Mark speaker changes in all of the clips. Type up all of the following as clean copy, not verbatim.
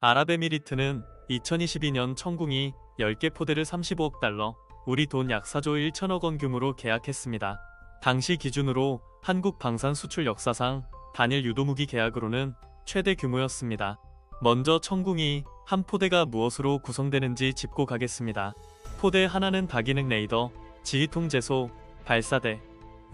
Speaker 1: 아랍에미리트는 2022년 천궁이 10개 포대를 35억 달러, 우리 돈 약 4조 1천억 원 규모로 계약했습니다. 당시 기준으로 한국 방산 수출 역사상 단일 유도무기 계약으로는 최대 규모였습니다. 먼저 천궁이 한 포대가 무엇으로 구성되는지 짚고 가겠습니다. 포대 하나는 다기능 레이더, 지휘통 제소, 발사대,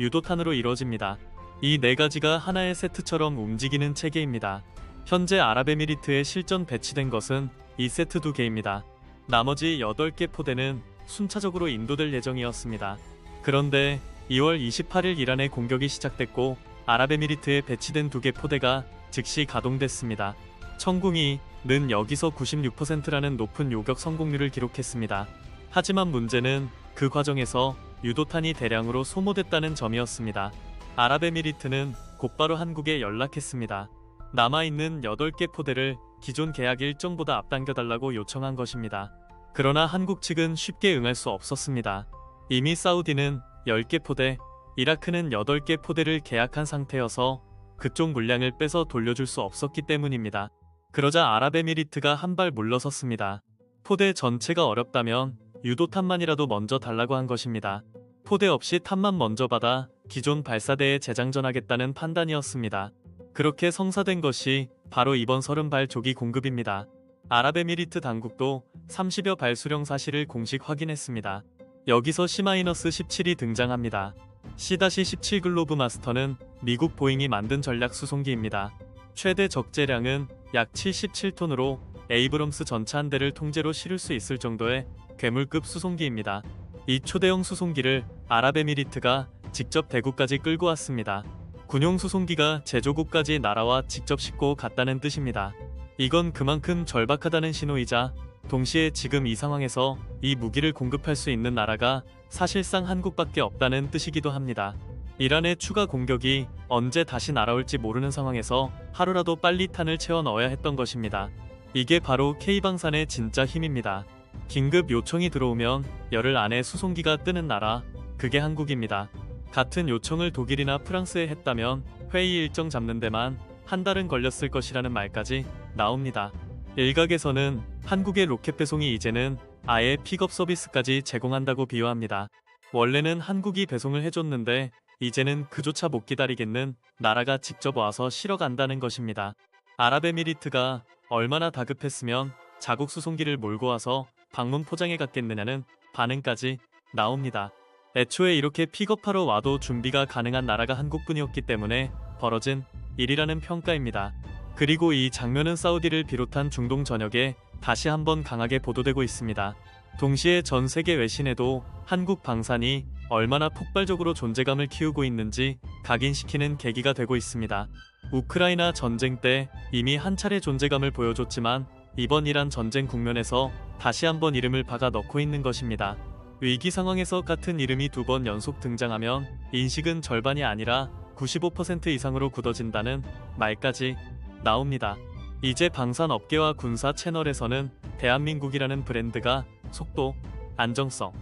Speaker 1: 유도탄으로 이루어집니다. 이 네 가지가 하나의 세트처럼 움직이는 체계입니다. 현재 아랍에미리트에 실전 배치된 것은 이 세트 2개입니다. 나머지 8개 포대는 순차적으로 인도될 예정이었습니다. 그런데 2월 28일 이란의 공격이 시작됐고 아랍에미리트에 배치된 2개 포대가 즉시 가동됐습니다. 천궁이 는 여기서 96%라는 높은 요격 성공률을 기록했습니다. 하지만 문제는 그 과정에서 유도탄이 대량으로 소모됐다는 점이었습니다. 아랍에미리트는 곧바로 한국에 연락했습니다. 남아있는 8개 포대를 기존 계약 일정보다 앞당겨달라고 요청한 것입니다. 그러나 한국 측은 쉽게 응할 수 없었습니다. 이미 사우디는 10개 포대, 이라크는 8개 포대를 계약한 상태여서 그쪽 물량을 빼서 돌려줄 수 없었기 때문입니다. 그러자 아랍에미리트가 한 발 물러섰습니다. 포대 전체가 어렵다면 유도탄만이라도 먼저 달라고 한 것입니다. 포대 없이 탄만 먼저 받아 기존 발사대에 재장전하겠다는 판단이었습니다. 그렇게 성사된 것이 바로 이번 30발 조기 공급입니다. 아랍에미리트 당국도 30여 발 수령 사실을 공식 확인했습니다. 여기서 C-17이 등장합니다. C-17 글로브 마스터는 미국 보잉이 만든 전략 수송기입니다. 최대 적재량은 약 77톤으로 에이브럼스 전차 한 대를 통째로 실을 수 있을 정도의 괴물급 수송기입니다. 이 초대형 수송기를 아랍에미리트가 직접 대구까지 끌고 왔습니다. 군용 수송기가 제조국까지 날아와 직접 싣고 갔다는 뜻입니다. 이건 그만큼 절박하다는 신호이자 동시에 지금 이 상황에서 이 무기를 공급할 수 있는 나라가 사실상 한국밖에 없다는 뜻이기도 합니다. 이란의 추가 공격이 언제 다시 날아올지 모르는 상황에서 하루라도 빨리 탄을 채워 넣어야 했던 것입니다. 이게 바로 K방산의 진짜 힘입니다. 긴급 요청이 들어오면 열흘 안에 수송기가 뜨는 나라, 그게 한국입니다. 같은 요청을 독일이나 프랑스에 했다면 회의 일정 잡는 데만 한 달은 걸렸을 것이라는 말까지 나옵니다. 일각에서는 한국의 로켓 배송이 이제는 아예 픽업 서비스까지 제공한다고 비유합니다. 원래는 한국이 배송을 해줬는데 이제는 그조차 못 기다리겠는 나라가 직접 와서 실어 간다는 것입니다. 아랍에미리트가 얼마나 다급했으면 자국 수송기를 몰고 와서 방문 포장해 갔겠느냐는 반응까지 나옵니다. 애초에 이렇게 픽업하러 와도 준비가 가능한 나라가 한국뿐이었기 때문에 벌어진 일이라는 평가입니다. 그리고 이 장면은 사우디를 비롯한 중동 전역에 다시 한번 강하게 보도되고 있습니다. 동시에 전 세계 외신에도 한국 방산이 얼마나 폭발적으로 존재감을 키우고 있는지 각인시키는 계기가 되고 있습니다. 우크라이나 전쟁 때 이미 한 차례 존재감을 보여줬지만 이번 이란 전쟁 국면에서 다시 한번 이름을 박아 넣고 있는 것입니다. 위기 상황에서 같은 이름이 2번 연속 등장하면 인식은 절반이 아니라 95% 이상으로 굳어진다는 말까지 나옵니다. 이제 방산업계와 군사 채널에서는 대한민국이라는 브랜드가 속도, 안정성,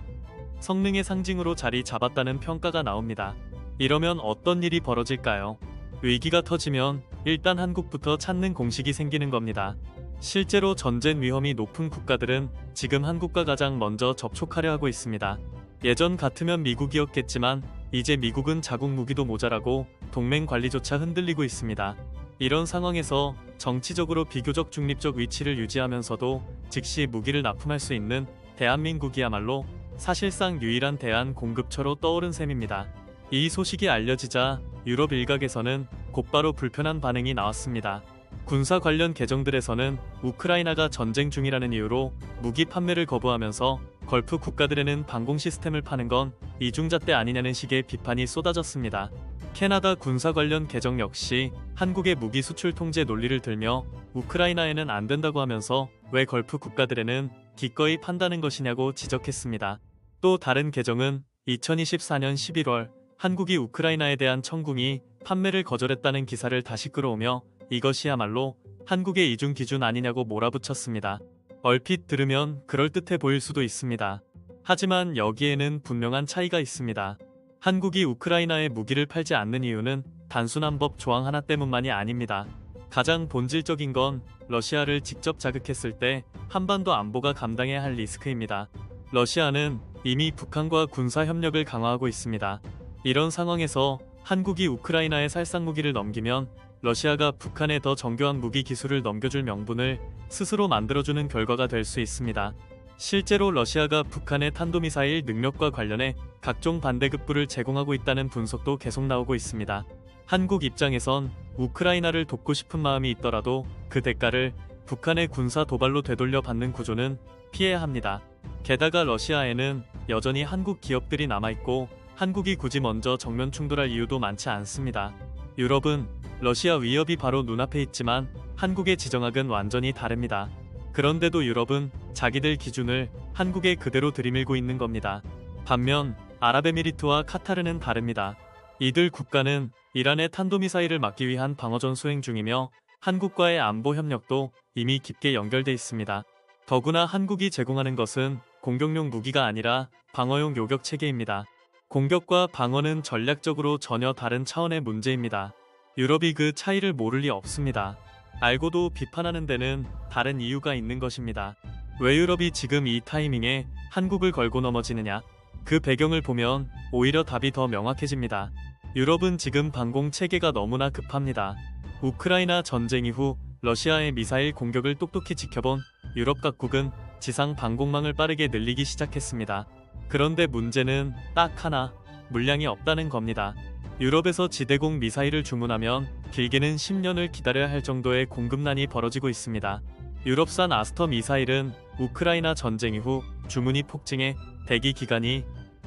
Speaker 1: 성능의 상징으로 자리 잡았다는 평가가 나옵니다. 이러면 어떤 일이 벌어질까요? 위기가 터지면 일단 한국부터 찾는 공식이 생기는 겁니다. 실제로 전쟁 위험이 높은 국가들은 지금 한국과 가장 먼저 접촉하려 하고 있습니다. 예전 같으면 미국이었겠지만 이제 미국은 자국 무기도 모자라고 동맹 관리조차 흔들리고 있습니다. 이런 상황에서 정치적으로 비교적 중립적 위치를 유지하면서도 즉시 무기를 납품할 수 있는 대한민국이야말로 사실상 유일한 대안 공급처로 떠오른 셈입니다. 이 소식이 알려지자 유럽 일각에서는 곧바로 불편한 반응이 나왔습니다. 군사 관련 계정들에서는 우크라이나가 전쟁 중이라는 이유로 무기 판매를 거부하면서 걸프 국가들에는 방공 시스템을 파는 건 이중잣대 아니냐는 식의 비판이 쏟아졌습니다. 캐나다 군사 관련 계정 역시 한국의 무기 수출 통제 논리를 들며 우크라이나에는 안 된다고 하면서 왜 걸프 국가들에는 기꺼이 판다는 것이냐고 지적했습니다. 또 다른 계정은 2024년 11월 한국이 우크라이나에 대한 천궁이 판매를 거절했다는 기사를 다시 끌어오며 이것이야말로 한국의 이중 기준 아니냐고 몰아붙였습니다. 얼핏 들으면 그럴듯해 보일 수도 있습니다. 하지만 여기에는 분명한 차이가 있습니다. 한국이 우크라이나에 무기를 팔지 않는 이유는 단순한 법 조항 하나 때문만이 아닙니다. 가장 본질적인 건 러시아를 직접 자극했을 때 한반도 안보가 감당해야 할 리스크입니다. 러시아는 이미 북한과 군사 협력을 강화하고 있습니다. 이런 상황에서 한국이 우크라이나에 살상 무기를 넘기면 러시아가 북한에 더 정교한 무기 기술을 넘겨줄 명분을 스스로 만들어주는 결과가 될 수 있습니다. 실제로 러시아가 북한의 탄도미사일 능력과 관련해 각종 반대급부를 제공하고 있다는 분석도 계속 나오고 있습니다. 한국 입장에선 우크라이나를 돕고 싶은 마음이 있더라도 그 대가를 북한의 군사 도발로 되돌려 받는 구조는 피해야 합니다. 게다가 러시아에는 여전히 한국 기업들이 남아있고 한국이 굳이 먼저 정면 충돌할 이유도 많지 않습니다. 유럽은 러시아 위협이 바로 눈앞에 있지만 한국의 지정학은 완전히 다릅니다. 그런데도 유럽은 자기들 기준을 한국에 그대로 들이밀고 있는 겁니다. 반면 아랍에미리트와 카타르는 다릅니다. 이들 국가는 이란의 탄도미사일을 막기 위한 방어전 수행 중이며 한국과의 안보 협력도 이미 깊게 연결돼 있습니다. 더구나 한국이 제공하는 것은 공격용 무기가 아니라 방어용 요격 체계입니다. 공격과 방어는 전략적으로 전혀 다른 차원의 문제입니다. 유럽이 그 차이를 모를 리 없습니다. 알고도 비판하는 데는 다른 이유가 있는 것입니다. 왜 유럽이 지금 이 타이밍에 한국을 걸고 넘어지느냐? 그 배경을 보면 오히려 답이 더 명확해집니다. 유럽은 지금 방공 체계가 너무나 급합니다. 우크라이나 전쟁 이후 러시아의 미사일 공격을 똑똑히 지켜본 유럽 각국은 지상 방공망을 빠르게 늘리기 시작했습니다. 그런데 문제는 딱 하나, 물량이 없다는 겁니다. 유럽에서 지대공 미사일을 주문하면 길게는 10년을 기다려야 할 정도의 공급난이 벌어지고 있습니다. 유럽산 아스터 미사일은 우크라이나 전쟁 이후 주문이 폭증해 대기 기간이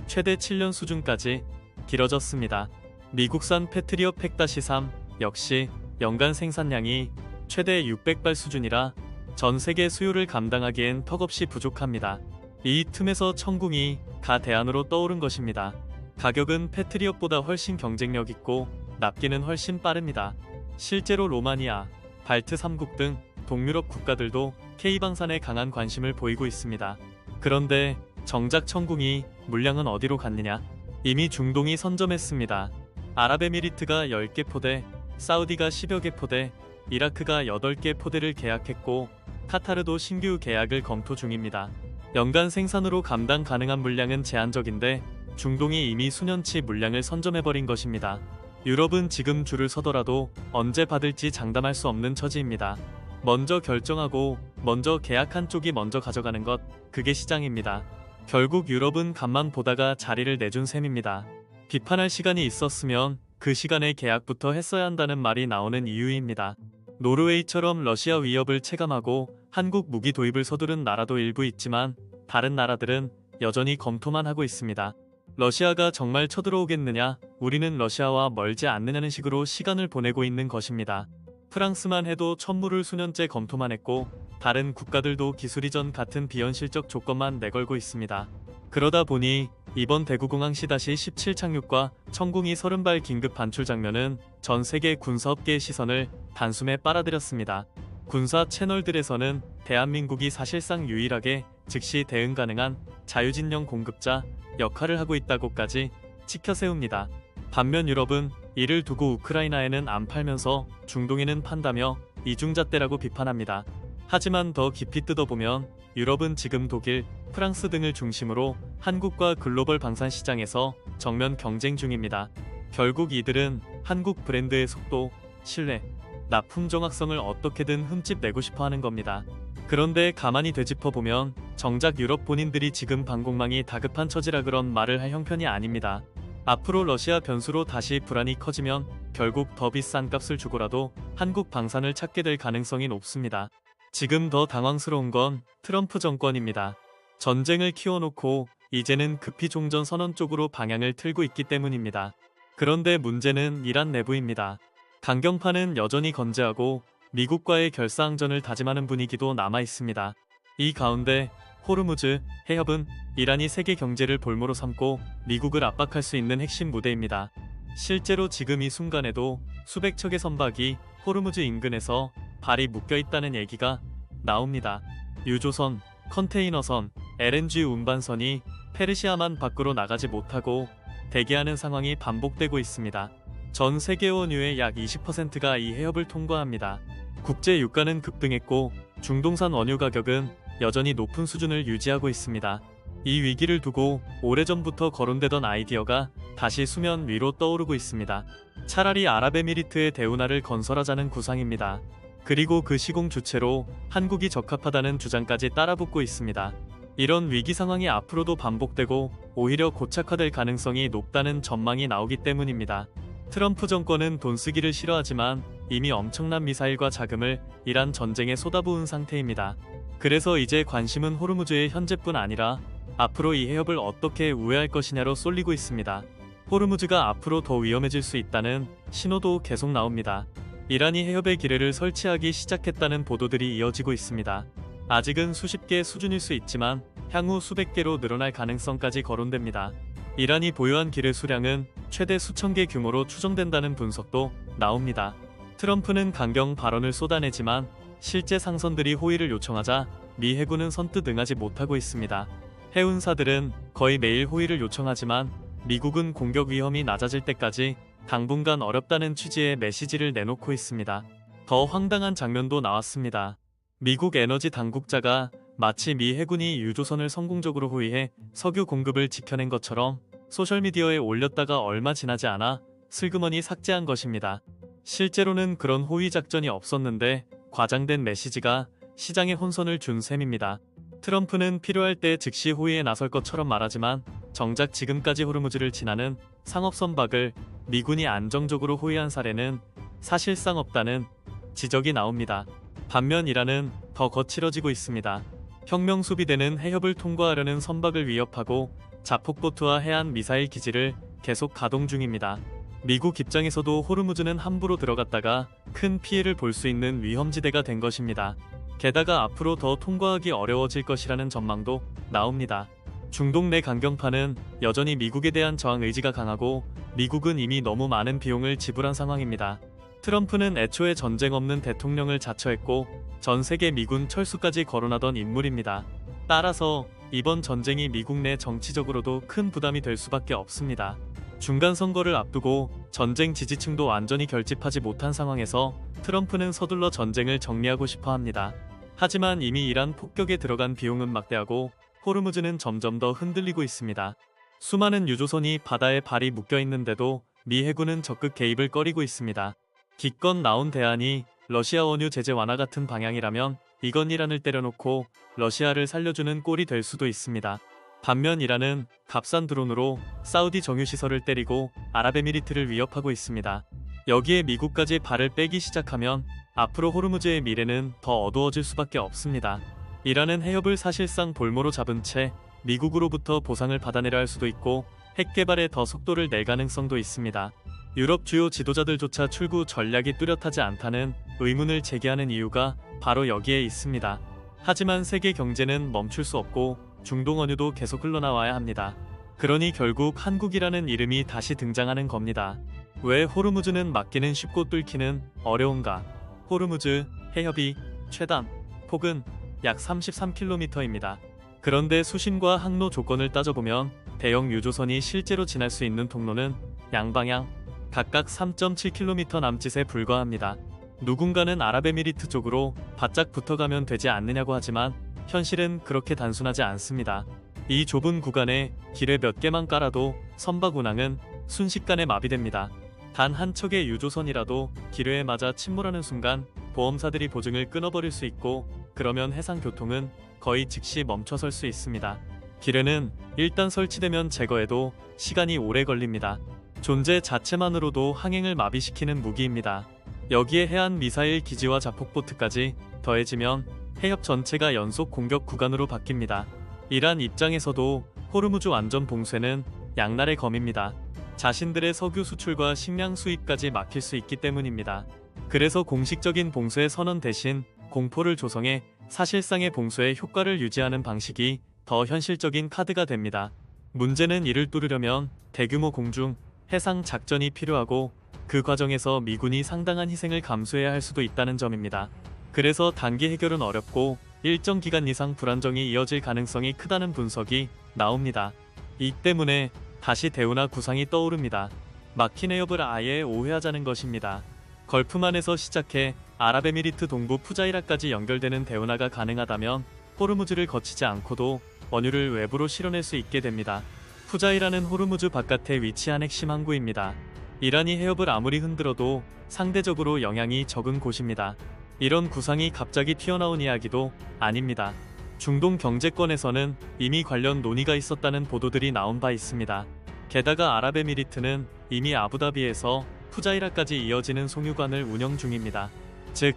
Speaker 1: 최대 7년 수준까지 길어졌습니다. 미국산 패트리엇 팩-3 역시 연간 생산량이 최대 600발 수준이라 전 세계 수요를 감당하기엔 턱없이 부족합니다. 이 틈에서 천궁이 가 대안으로 떠오른 것입니다. 가격은 패트리엇보다 훨씬 경쟁력 있고 납기는 훨씬 빠릅니다. 실제로 로마니아, 발트 3국 등 동유럽 국가들도 K방산에 강한 관심을 보이고 있습니다. 그런데 정작 천궁이 물량은 어디로 갔느냐? 이미 중동이 선점했습니다. 아랍에미리트가 10개 포대, 사우디가 10여 개 포대, 이라크가 8개 포대를 계약했고 카타르도 신규 계약을 검토 중입니다. 연간 생산으로 감당 가능한 물량은 제한적인데 중동이 이미 수년치 물량을 선점해버린 것입니다. 유럽은 지금 줄을 서더라도 언제 받을지 장담할 수 없는 처지입니다. 먼저 결정하고 먼저 계약한 쪽이 먼저 가져가는 것, 그게 시장입니다. 결국 유럽은 간만 보다가 자리를 내준 셈입니다. 비판할 시간이 있었으면 그 시간에 계약부터 했어야 한다는 말이 나오는 이유입니다. 노르웨이처럼 러시아 위협을 체감하고 한국 무기 도입을 서두른 나라도 일부 있지만 다른 나라들은 여전히 검토만 하고 있습니다. 러시아가 정말 쳐들어오겠느냐, 우리는 러시아와 멀지 않느냐는 식으로 시간을 보내고 있는 것입니다. 프랑스만 해도 천무를 수년째 검토만 했고 다른 국가들도 기술 이전 같은 비현실적 조건만 내걸고 있습니다. 그러다 보니 이번 대구공항 C-17 착륙과 천궁이 30발 긴급 반출 장면은 전 세계 군사업계의 시선을 단숨에 빨아들였습니다. 군사 채널들에서는 대한민국이 사실상 유일하게 즉시 대응 가능한 자유진영 공급자 역할을 하고 있다고까지 치켜세웁니다. 반면 유럽은 이를 두고 우크라이나에는 안 팔면서 중동에는 판다며 이중잣대라고 비판합니다. 하지만 더 깊이 뜯어보면 유럽은 지금 독일, 프랑스 등을 중심으로 한국과 글로벌 방산 시장에서 정면 경쟁 중입니다. 결국 이들은 한국 브랜드의 속도, 신뢰, 납품 정확성을 어떻게든 흠집내고 싶어 하는 겁니다. 그런데 가만히 되짚어보면 정작 유럽 본인들이 지금 방공망이 다급한 처지라 그런 말을 할 형편이 아닙니다. 앞으로 러시아 변수로 다시 불안이 커지면 결국 더 비싼 값을 주고라도 한국 방산을 찾게 될 가능성이 높습니다. 지금 더 당황스러운 건 트럼프 정권입니다. 전쟁을 키워놓고 이제는 급히 종전 선언 쪽으로 방향을 틀고 있기 때문입니다. 그런데 문제는 이란 내부입니다. 강경파는 여전히 건재하고 미국과의 결사항전을 다짐하는 분위기도 남아 있습니다. 이 가운데 호르무즈 해협은 이란이 세계 경제를 볼모로 삼고 미국을 압박할 수 있는 핵심 무대입니다. 실제로 지금 이 순간에도 수백 척의 선박이 호르무즈 인근에서 발이 묶여 있다는 얘기가 나옵니다. 유조선, 컨테이너선, LNG 운반선이 페르시아만 밖으로 나가지 못하고 대기하는 상황이 반복되고 있습니다. 전 세계 원유의 약 20%가 이 해협을 통과합니다. 국제 유가는 급등했고 중동산 원유 가격은 여전히 높은 수준을 유지하고 있습니다. 이 위기를 두고 오래전부터 거론되던 아이디어가 다시 수면 위로 떠오르고 있습니다. 차라리 아랍에미리트의 대운하를 건설하자는 구상입니다. 그리고 그 시공 주체로 한국이 적합하다는 주장까지 따라붙고 있습니다. 이런 위기 상황이 앞으로도 반복되고 오히려 고착화될 가능성이 높다는 전망이 나오기 때문입니다. 트럼프 정권은 돈 쓰기를 싫어하지만 이미 엄청난 미사일과 자금을 이란 전쟁에 쏟아부은 상태입니다. 그래서 이제 관심은 호르무즈의 현재뿐 아니라 앞으로 이 해협을 어떻게 우회할 것이냐로 쏠리고 있습니다. 호르무즈가 앞으로 더 위험해질 수 있다는 신호도 계속 나옵니다. 이란이 해협에 기뢰를 설치하기 시작했다는 보도들이 이어지고 있습니다. 아직은 수십 개 수준일 수 있지만 향후 수백 개로 늘어날 가능성까지 거론됩니다. 이란이 보유한 기뢰 수량은 최대 수천 개 규모로 추정된다는 분석도 나옵니다. 트럼프는 강경 발언을 쏟아내지만 실제 상선들이 호의를 요청하자 미 해군은 선뜻 응하지 못하고 있습니다. 해운사들은 거의 매일 호의를 요청하지만 미국은 공격 위험이 낮아질 때까지 당분간 어렵다는 취지의 메시지를 내놓고 있습니다. 더 황당한 장면도 나왔습니다. 미국 에너지 당국자가 마치 미 해군이 유조선을 성공적으로 호위해 석유 공급을 지켜낸 것처럼 소셜미디어에 올렸다가 얼마 지나지 않아 슬그머니 삭제한 것입니다. 실제로는 그런 호위 작전이 없었는데 과장된 메시지가 시장에 혼선을 준 셈입니다. 트럼프는 필요할 때 즉시 호위에 나설 것처럼 말하지만 정작 지금까지 호르무즈를 지나는 상업선박을 미군이 안정적으로 호위한 사례는 사실상 없다는 지적이 나옵니다. 반면 이란은 더 거칠어지고 있습니다. 혁명 수비대는 해협을 통과하려는 선박을 위협하고 자폭보트와 해안 미사일 기지를 계속 가동 중입니다. 미국 입장에서도 호르무즈는 함부로 들어갔다가 큰 피해를 볼 수 있는 위험지대가 된 것입니다. 게다가 앞으로 더 통과하기 어려워질 것이라는 전망도 나옵니다. 중동 내 강경파는 여전히 미국에 대한 저항 의지가 강하고 미국은 이미 너무 많은 비용을 지불한 상황입니다. 트럼프는 애초에 전쟁 없는 대통령을 자처했고 전 세계 미군 철수까지 거론하던 인물입니다. 따라서 이번 전쟁이 미국 내 정치적으로도 큰 부담이 될 수밖에 없습니다. 중간 선거를 앞두고 전쟁 지지층도 완전히 결집하지 못한 상황에서 트럼프는 서둘러 전쟁을 정리하고 싶어 합니다. 하지만 이미 이란 폭격에 들어간 비용은 막대하고 호르무즈는 점점 더 흔들리고 있습니다. 수많은 유조선이 바다에 발이 묶여 있는데도 미 해군은 적극 개입을 꺼리고 있습니다. 기껏 나온 대안이 러시아 원유 제재 완화 같은 방향이라면 이건 이란을 때려놓고 러시아를 살려주는 꼴이 될 수도 있습니다. 반면 이란은 값싼 드론으로 사우디 정유시설을 때리고 아랍에미리트를 위협하고 있습니다. 여기에 미국까지 발을 빼기 시작하면 앞으로 호르무즈의 미래는 더 어두워질 수밖에 없습니다. 이란은 해협을 사실상 볼모로 잡은 채 미국으로부터 보상을 받아내려 할 수도 있고 핵 개발에 더 속도를 낼 가능성도 있습니다. 유럽 주요 지도자들조차 출구 전략이 뚜렷하지 않다는 의문을 제기하는 이유가 바로 여기에 있습니다. 하지만 세계 경제는 멈출 수 없고 중동 원유도 계속 흘러나와야 합니다. 그러니 결국 한국이라는 이름이 다시 등장하는 겁니다. 왜 호르무즈는 막기는 쉽고 뚫기는 어려운가? 호르무즈 해협이 최단 폭은 약 33km입니다. 그런데 수심과 항로 조건을 따져보면 대형 유조선이 실제로 지날 수 있는 통로는 양방향 각각 3.7km 남짓에 불과합니다. 누군가는 아랍에미리트 쪽으로 바짝 붙어가면 되지 않느냐고 하지만 현실은 그렇게 단순하지 않습니다. 이 좁은 구간에 기뢰 몇 개만 깔아도 선박 운항은 순식간에 마비됩니다. 단 한 척의 유조선이라도 기뢰에 맞아 침몰하는 순간 보험사들이 보증을 끊어버릴 수 있고 그러면 해상교통은 거의 즉시 멈춰설 수 있습니다. 기뢰는 일단 설치되면 제거해도 시간이 오래 걸립니다. 존재 자체만으로도 항행을 마비시키는 무기입니다. 여기에 해안 미사일 기지와 자폭보트까지 더해지면 해협 전체가 연속 공격 구간으로 바뀝니다. 이란 입장에서도 호르무즈 완전 봉쇄는 양날의 검입니다. 자신들의 석유 수출과 식량 수입까지 막힐 수 있기 때문입니다. 그래서 공식적인 봉쇄 선언 대신 공포를 조성해 사실상의 봉쇄의 효과를 유지하는 방식이 더 현실적인 카드가 됩니다. 문제는 이를 뚫으려면 대규모 공중, 해상 작전이 필요하고 그 과정에서 미군이 상당한 희생을 감수해야 할 수도 있다는 점입니다. 그래서 단기 해결은 어렵고 일정 기간 이상 불안정이 이어질 가능성이 크다는 분석이 나옵니다. 이 때문에 다시 대운하 구상이 떠오릅니다. 막힌 해협을 아예 오해하자는 것입니다. 걸프만에서 시작해 아랍에미리트 동부 푸자이라까지 연결되는 대운하가 가능하다면 호르무즈를 거치지 않고도 원유를 외부로 실어낼 수 있게 됩니다. 푸자이라는 호르무즈 바깥에 위치한 핵심 항구입니다. 이란이 해협을 아무리 흔들어도 상대적으로 영향이 적은 곳입니다. 이런 구상이 갑자기 튀어나온 이야기도 아닙니다. 중동 경제권에서는 이미 관련 논의가 있었다는 보도들이 나온 바 있습니다. 게다가 아랍에미리트는 이미 아부다비에서 푸자이라까지 이어지는 송유관을 운영 중입니다. 즉,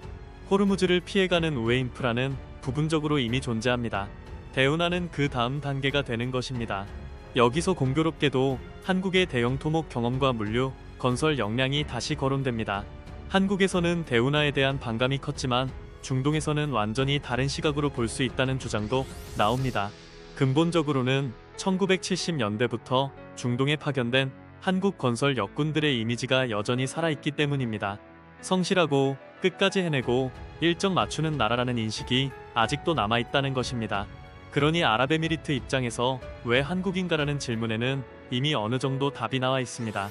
Speaker 1: 호르무즈를 피해가는 우회 인프라는 부분적으로 이미 존재합니다. 대운하는 그 다음 단계가 되는 것입니다. 여기서 공교롭게도 한국의 대형 토목 경험과 물류, 건설 역량이 다시 거론됩니다. 한국에서는 대운하에 대한 반감이 컸지만 중동에서는 완전히 다른 시각으로 볼 수 있다는 주장도 나옵니다. 근본적으로는 1970년대부터 중동에 파견된 한국 건설 역군들의 이미지가 여전히 살아있기 때문입니다. 성실하고 끝까지 해내고 일정 맞추는 나라라는 인식이 아직도 남아있다는 것입니다. 그러니 아랍에미리트 입장에서 왜 한국인가라는 질문에는 이미 어느 정도 답이 나와 있습니다.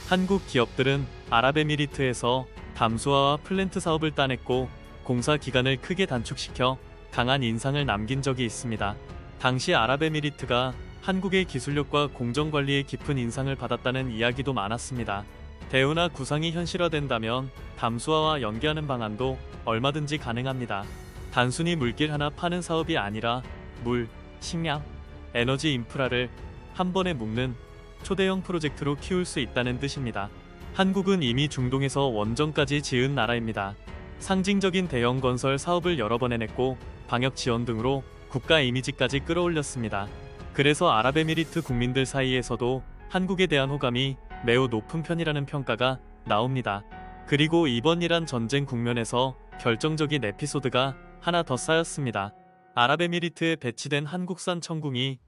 Speaker 1: 한국 기업들은 아랍에미리트에서 담수화와 플랜트 사업을 따냈고 공사 기간을 크게 단축시켜 강한 인상을 남긴 적이 있습니다. 당시 아랍에미리트가 한국의 기술력과 공정관리에 깊은 인상을 받았다는 이야기도 많았습니다. 대운하 구상이 현실화된다면 담수화와 연계하는 방안도 얼마든지 가능합니다. 단순히 물길 하나 파는 사업이 아니라 물, 식량, 에너지 인프라를 한 번에 묶는 초대형 프로젝트로 키울 수 있다는 뜻입니다. 한국은 이미 중동에서 원전까지 지은 나라입니다. 상징적인 대형 건설 사업을 여러 번 해냈고 방역 지원 등으로 국가 이미지까지 끌어올렸습니다. 그래서 아랍에미리트 국민들 사이에서도 한국에 대한 호감이 매우 높은 편이라는 평가가 나옵니다. 그리고 이번 이란 전쟁 국면에서 결정적인 에피소드가 하나 더 쌓였습니다. 아랍에미리트에 배치된 한국산 천궁이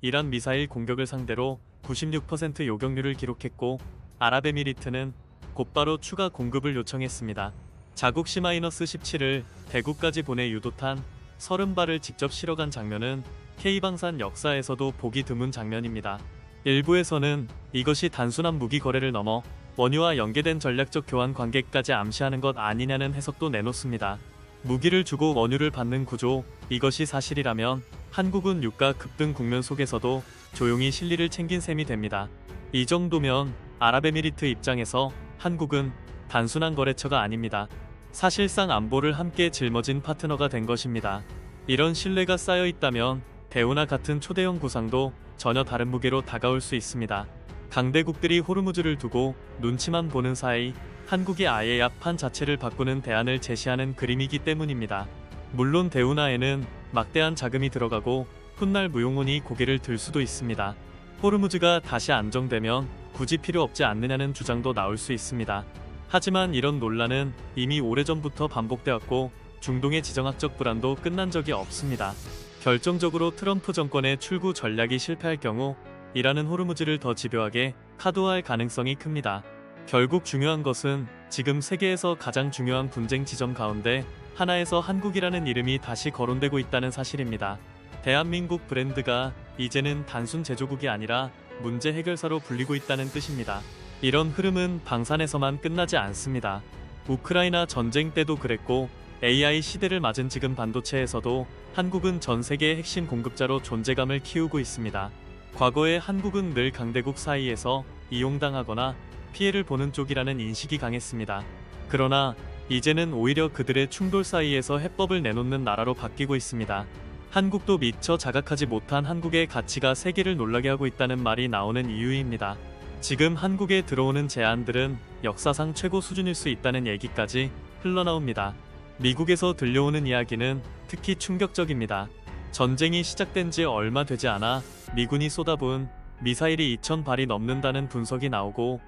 Speaker 1: 이란 미사일 공격을 상대로 96% 요격률을 기록했고 아랍에미리트는 곧바로 추가 공급을 요청했습니다. 자국 C-17을 대구까지 보내 유도탄 30발을 직접 실어간 장면은 K방산 역사에서도 보기 드문 장면입니다. 일부에서는 이것이 단순한 무기 거래를 넘어 원유와 연계된 전략적 교환 관계까지 암시하는 것 아니냐는 해석도 내놓습니다. 무기를 주고 원유를 받는 구조, 이것이 사실이라면 한국은 유가 급등 국면 속에서도 조용히 실리를 챙긴 셈이 됩니다. 이 정도면 아랍에미리트 입장에서 한국은 단순한 거래처가 아닙니다. 사실상 안보를 함께 짊어진 파트너가 된 것입니다. 이런 신뢰가 쌓여 있다면 대운하 같은 초대형 구상도 전혀 다른 무게로 다가올 수 있습니다. 강대국들이 호르무즈를 두고 눈치만 보는 사이 한국이 아예 야판 자체를 바꾸는 대안을 제시하는 그림이기 때문입니다. 물론 대운하에는 막대한 자금이 들어가고 훗날 무용론이 고개를 들 수도 있습니다. 호르무즈가 다시 안정되면 굳이 필요 없지 않느냐는 주장도 나올 수 있습니다. 하지만 이런 논란은 이미 오래전부터 반복되었고 중동의 지정학적 불안도 끝난 적이 없습니다. 결정적으로 트럼프 정권의 출구 전략이 실패할 경우 이란은 호르무즈를 더 집요하게 카드화할 가능성이 큽니다. 결국 중요한 것은 지금 세계에서 가장 중요한 분쟁 지점 가운데 하나에서 한국이라는 이름이 다시 거론되고 있다는 사실입니다. 대한민국 브랜드가 이제는 단순 제조국이 아니라 문제 해결사로 불리고 있다는 뜻입니다. 이런 흐름은 방산에서만 끝나지 않습니다. 우크라이나 전쟁 때도 그랬고 AI 시대를 맞은 지금 반도체에서도 한국은 전 세계의 핵심 공급자로 존재감을 키우고 있습니다. 과거에 한국은 늘 강대국 사이에서 이용당하거나 피해를 보는 쪽이라는 인식이 강했습니다. 그러나 이제는 오히려 그들의 충돌 사이에서 해법을 내놓는 나라로 바뀌고 있습니다. 한국도 미처 자각하지 못한 한국의 가치가 세계를 놀라게 하고 있다는 말이 나오는 이유입니다. 지금 한국에 들어오는 제안들은 역사상 최고 수준일 수 있다는 얘기까지 흘러나옵니다. 미국에서 들려오는 이야기는 특히 충격적입니다. 전쟁이 시작된 지 얼마 되지 않아 미군이 쏟아부은 미사일이 2,000발이 넘는다는 분석이 나오고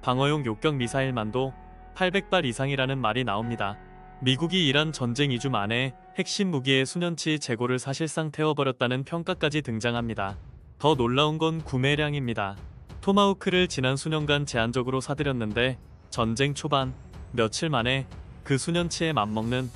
Speaker 1: 방어용 요격 미사일만도 800발 이상이라는 말이 나옵니다. 미국이 이란 전쟁 2주 만에 핵심 무기의 수년치 재고를 사실상 태워버렸다는 평가까지 등장합니다. 더 놀라운 건 구매량입니다. 토마호크를 지난 수년간 제한적으로 사들였는데 전쟁 초반 며칠 만에 그 수년치에 맞먹는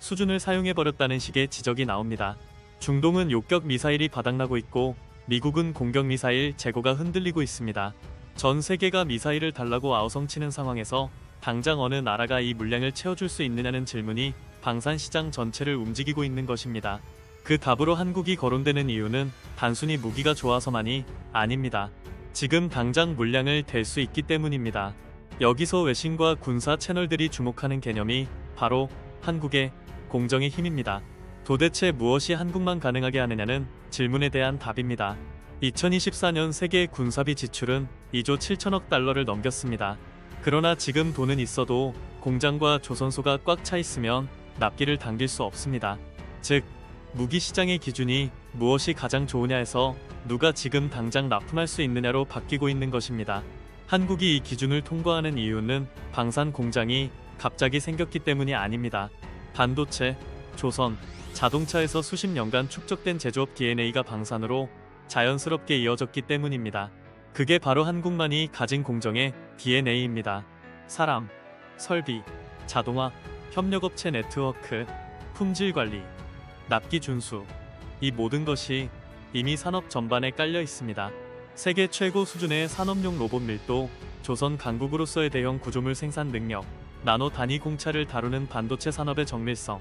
Speaker 1: 수준을 사용해버렸다는 식의 지적이 나옵니다. 중동은 요격 미사일이 바닥나고 있고 미국은 공격 미사일 재고가 흔들리고 있습니다. 전 세계가 미사일을 달라고 아우성치는 상황에서 당장 어느 나라가 이 물량을 채워줄 수 있느냐는 질문이 방산 시장 전체를 움직이고 있는 것입니다. 그 답으로 한국이 거론되는 이유는 단순히 무기가 좋아서만이 아닙니다. 지금 당장 물량을 댈 수 있기 때문입니다. 여기서 외신과 군사 채널들이 주목하는 개념이 바로 한국의 공정의 힘입니다. 도대체 무엇이 한국만 가능하게 하느냐는 질문에 대한 답입니다. 2024년 세계 군사비 지출은 2조 7천억 달러를 넘겼습니다. 그러나 지금 돈은 있어도 공장과 조선소가 꽉 차 있으면 납기를 당길 수 없습니다. 즉, 무기 시장의 기준이 무엇이 가장 좋으냐에서 누가 지금 당장 납품할 수 있느냐로 바뀌고 있는 것입니다. 한국이 이 기준을 통과하는 이유는 방산 공장이 갑자기 생겼기 때문이 아닙니다. 반도체, 조선, 자동차에서 수십 년간 축적된 제조업 DNA가 방산으로 자연스럽게 이어졌기 때문입니다. 그게 바로 한국만이 가진 공정의 DNA입니다. 사람, 설비, 자동화, 협력업체 네트워크, 품질 관리, 납기 준수, 이 모든 것이 이미 산업 전반에 깔려 있습니다. 세계 최고 수준의 산업용 로봇 밀도, 조선 강국으로서의 대형 구조물 생산 능력, 나노 단위 공차를 다루는 반도체 산업의 정밀성,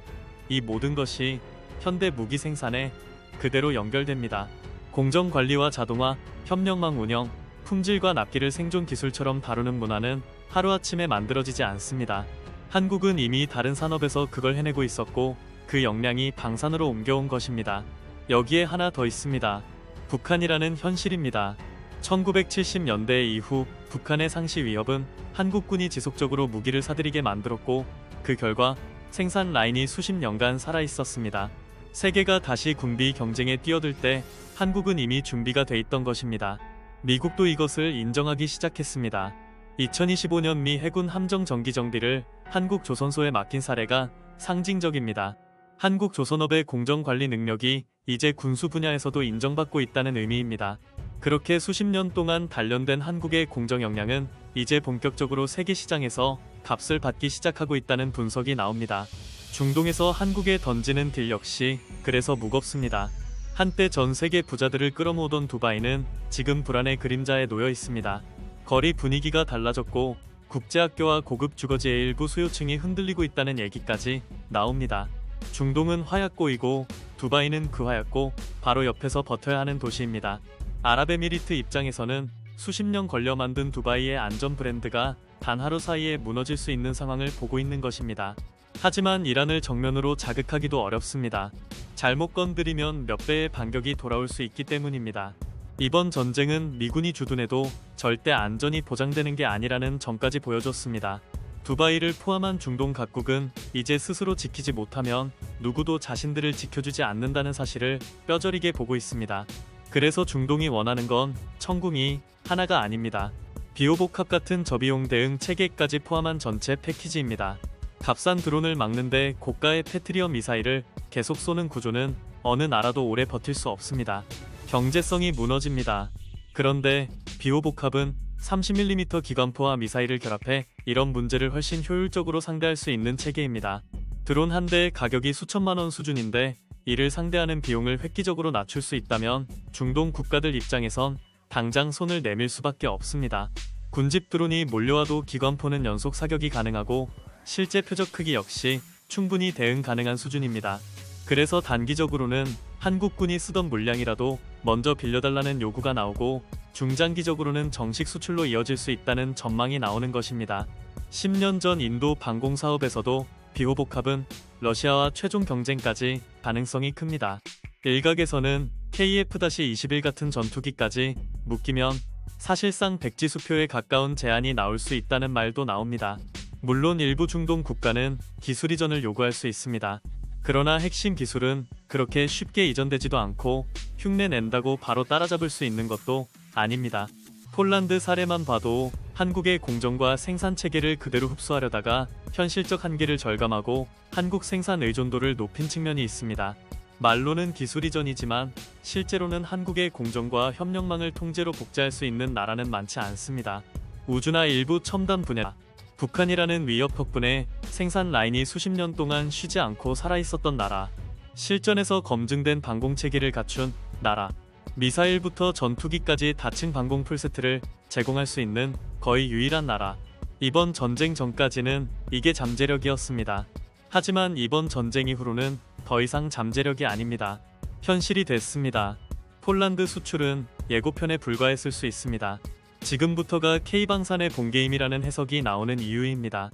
Speaker 1: 이 모든 것이 현대 무기 생산에 그대로 연결됩니다. 공정 관리와 자동화, 협력망 운영, 품질과 납기를 생존 기술처럼 다루는 문화는 하루아침에 만들어지지 않습니다. 한국은 이미 다른 산업에서 그걸 해내고 있었고 그 역량이 방산으로 옮겨온 것입니다. 여기에 하나 더 있습니다. 북한이라는 현실입니다. 1970년대 이후 북한의 상시 위협은 한국군이 지속적으로 무기를 사들이게 만들었고 그 결과 생산 라인이 수십 년간 살아있었습니다. 세계가 다시 군비 경쟁에 뛰어들 때 한국은 이미 준비가 돼 있던 것입니다. 미국도 이것을 인정하기 시작했습니다. 2025년 미 해군 함정 전기 정비를 한국 조선소에 맡긴 사례가 상징적입니다. 한국 조선업의 공정 관리 능력이 이제 군수 분야에서도 인정받고 있다는 의미입니다. 그렇게 수십 년 동안 단련된 한국의 공정 역량은 이제 본격적으로 세계 시장에서 값을 받기 시작하고 있다는 분석이 나옵니다. 중동에서 한국에 던지는 딜 역시 그래서 무겁습니다. 한때 전 세계 부자들을 끌어모으던 두바이는 지금 불안의 그림자에 놓여 있습니다. 거리 분위기가 달라졌고 국제학교와 고급 주거지의 일부 수요층이 흔들리고 있다는 얘기까지 나옵니다. 중동은 화약고이고 두바이는 그 화약고 바로 옆에서 버텨야 하는 도시입니다. 아랍에미리트 입장에서는 수십 년 걸려 만든 두바이의 안전 브랜드가 단 하루 사이에 무너질 수 있는 상황을 보고 있는 것입니다. 하지만 이란을 정면으로 자극하기도 어렵습니다. 잘못 건드리면 몇 배의 반격이 돌아올 수 있기 때문입니다. 이번 전쟁은 미군이 주둔해도 절대 안전이 보장되는 게 아니라는 점까지 보여줬습니다. 두바이를 포함한 중동 각국은 이제 스스로 지키지 못하면 누구도 자신들을 지켜주지 않는다는 사실을 뼈저리게 보고 있습니다. 그래서 중동이 원하는 건 천궁이 하나가 아닙니다. 비호복합 같은 저비용 대응 체계까지 포함한 전체 패키지입니다. 값싼 드론을 막는데 고가의 패트리어 미사일을 계속 쏘는 구조는 어느 나라도 오래 버틸 수 없습니다. 경제성이 무너집니다. 그런데 비호복합은 30mm 기관포와 미사일을 결합해 이런 문제를 훨씬 효율적으로 상대할 수 있는 체계입니다. 드론 한 대의 가격이 수천만 원 수준인데 이를 상대하는 비용을 획기적으로 낮출 수 있다면 중동 국가들 입장에선 당장 손을 내밀 수밖에 없습니다. 군집 드론이 몰려와도 기관포는 연속 사격이 가능하고 실제 표적 크기 역시 충분히 대응 가능한 수준입니다. 그래서 단기적으로는 한국군이 쓰던 물량이라도 먼저 빌려달라는 요구가 나오고 중장기적으로는 정식 수출로 이어질 수 있다는 전망이 나오는 것입니다. 10년 전 인도 방공 사업에서도 비호복합은 러시아와 최종 경쟁까지 가능성이 큽니다. 일각에서는 KF-21 같은 전투기까지 묶이면 사실상 백지수표에 가까운 제한이 나올 수 있다는 말도 나옵니다. 물론 일부 중동 국가는 기술 이전을 요구할 수 있습니다. 그러나 핵심 기술은 그렇게 쉽게 이전되지도 않고 흉내 낸다고 바로 따라잡을 수 있는 것도 아닙니다. 폴란드 사례만 봐도 한국의 공정과 생산 체계를 그대로 흡수하려다가 현실적 한계를 절감하고 한국 생산 의존도를 높인 측면이 있습니다. 말로는 기술 이전이지만 실제로는 한국의 공정과 협력망을 통째로 복제할 수 있는 나라는 많지 않습니다. 우주나 일부 첨단 분야, 북한이라는 위협 덕분에 생산 라인이 수십 년 동안 쉬지 않고 살아있었던 나라, 실전에서 검증된 방공체계를 갖춘 나라, 미사일부터 전투기까지 다층 방공 풀세트를 제공할 수 있는 거의 유일한 나라, 이번 전쟁 전까지는 이게 잠재력이었습니다. 하지만 이번 전쟁 이후로는 더 이상 잠재력이 아닙니다. 현실이 됐습니다. 폴란드 수출은 예고편에 불과했을 수 있습니다. 지금부터가 K방산의 본게임이라는 해석이 나오는 이유입니다.